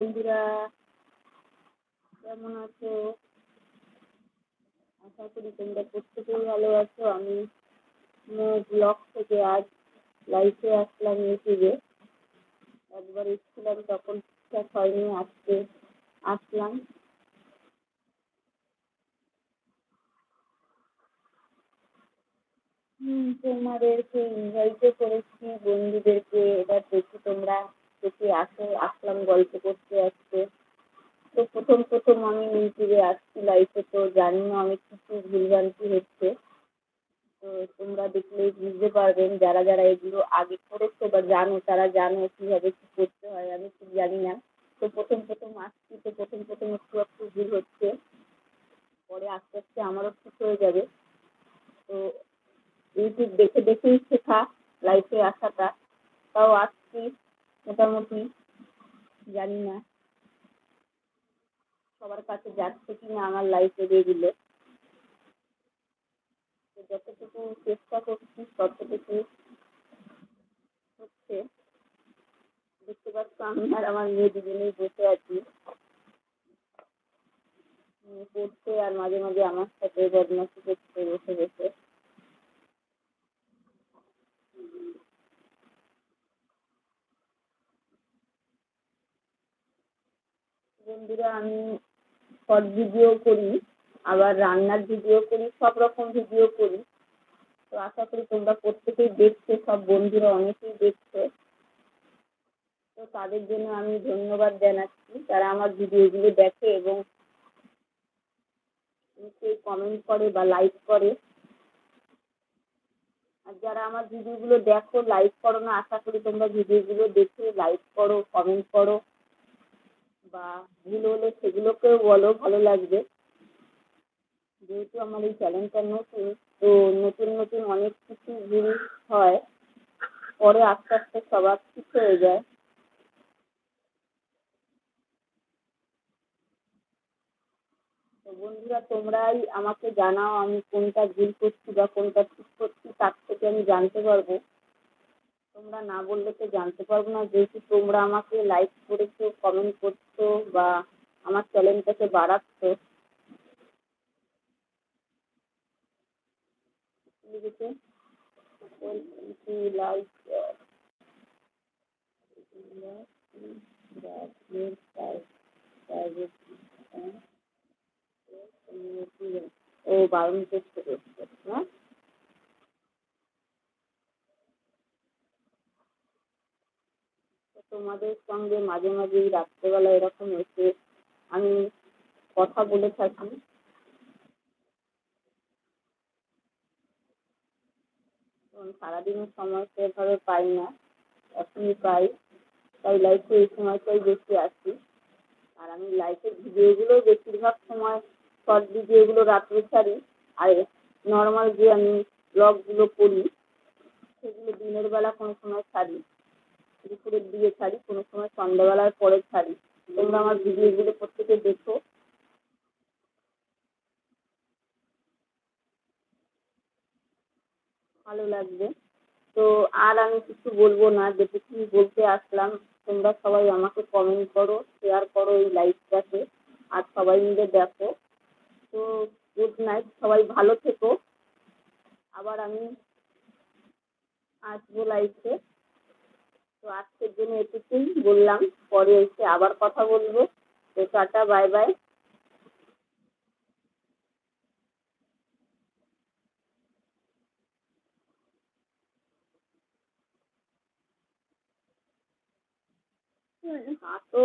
বন্ধুরা কেমন আছো? আশা করি তোমরা প্রত্যেকেই ভালো আছো। আমি ব্লগ থেকে আজ লাইভে আসলাম ইউটিউবে। একবার এসেছিলাম তখন ঠিকঠাক হয়নি, আজকে আসলাম। তোমাদেরকে ইনভাইটও করেছি, বন্ধুদেরকে। এবার দেখি তোমরা দেখি আসলাম গল্প করতে আজকে। তো প্রথম প্রথম আমি ইউটিউবে আসছি লাইভে, তো জানি না আমি কিছু ভুলভ্রান্তি হচ্ছে। তো তোমরা দেখলেই বুঝতে পারবেন, যারা যারা এগুলো আগে করেছো বা জানো তারা জানো কিভাবে কি করতে হয়। আমি ঠিক জানি না। তো প্রথম প্রথম আসছি, তো প্রথম প্রথম একটু একটু ভুল হচ্ছে, পরে আস্তে আস্তে আমারও ঠিক হয়ে যাবে। তো ইউটিউব দেখে দেখেই শেখা লাইফে আসাটা। তাও আসছি মোটামুটি। জানি না সবার কাছে যাচ্ছে কিনা আমার লাইফে এগুলো। তো যতটুকু চেষ্টা করছি ততটুকু হচ্ছে। দেখতে পাচ্ছ আমি আর আমার মেয়ে দুজনেই বসে আছি পড়তে, আর মাঝে মাঝে আমার সাথে বদমাশি করতে বসে বসে। বন্ধুরা, আমি শর্ট ভিডিও করি, আবার রান্নার ভিডিও করি, সব রকম ভিডিও করি। তো আশা করি তোমরা প্রত্যেকেই দেখছো, সব বন্ধুরা অনেকেই দেখছো। তো তাদের জন্য আমি ধন্যবাদ জানাচ্ছি, তারা আমার ভিডিওগুলো দেখে এবং নিচে কমেন্ট করে বা লাইক করে। আর যারা আমার ভিডিওগুলো দেখো লাইক করো না, আশা করি তোমরা ভিডিওগুলো দেখে লাইক করো, কমেন্ট করো, বা ভুল হলে সেগুলোকেও বলো, ভালো লাগবে। যেহেতু আমার এই চ্যানেলটা নতুন, তো নতুন নতুন অনেক কিছু ভুল হয়, পরে আস্তে আস্তে সবার ঠিক হয়ে যায়। তো বন্ধুরা, তোমরাই আমাকে জানাও আমি কোনটা ভুল করছি বা কোনটা ঠিক করছি, তার থেকে আমি জানতে পারবো। তোমরা না বললে তো জানতে পারবো না, যেহেতু তোমরা আমাকে লাইক করেছো, কমেন্ট করছো, বা আমার চ্যানেলটাকে বাড়াচ্ছ। লিখেছে লাইক ও বারণ করতে করছে, হ্যাঁ। তোমাদের সঙ্গে মাঝে মাঝে রাত্রেবেলা এরকম এসে আমি কথা বলে থাকি। সারাদিনের সময় সেভাবে পাই না, এখনই পাই, তাই লাইফে এই সময়টাই বেশি আসি। আর আমি লাইফের ভিডিওগুলো বেশিরভাগ সময় শর্ট ভিডিওগুলো রাত্রে ছাড়ি। আর নর্মাল যে আমি ব্লগগুলো করি সেগুলো দিনের বেলা কোনো সময় ছাড়ি, দুপুরের দিকে ছাড়ি, কোনো সময় সন্ধ্যাবেলার পরে ছাড়ি। তোমরা আমার ভিডিওগুলো প্রত্যেকে দেখো, ভালো লাগবে। তো আর আমি কিছু বলবো না, যেটুকুনি বলতে আসলাম। তোমরা সবাই আমাকে কমেন্ট করো, শেয়ার করো এই লাইভটাকে, আর সবাই মিলে দেখো। তো গুড নাইট, সবাই ভালো থেকো। আবার আমি আসবো লাইভে। তো আজকের জন্য এটুকুই বললাম, পরে এসে আবার কথা বলবো। তো টাটা, বাই বাই। হাঁটো।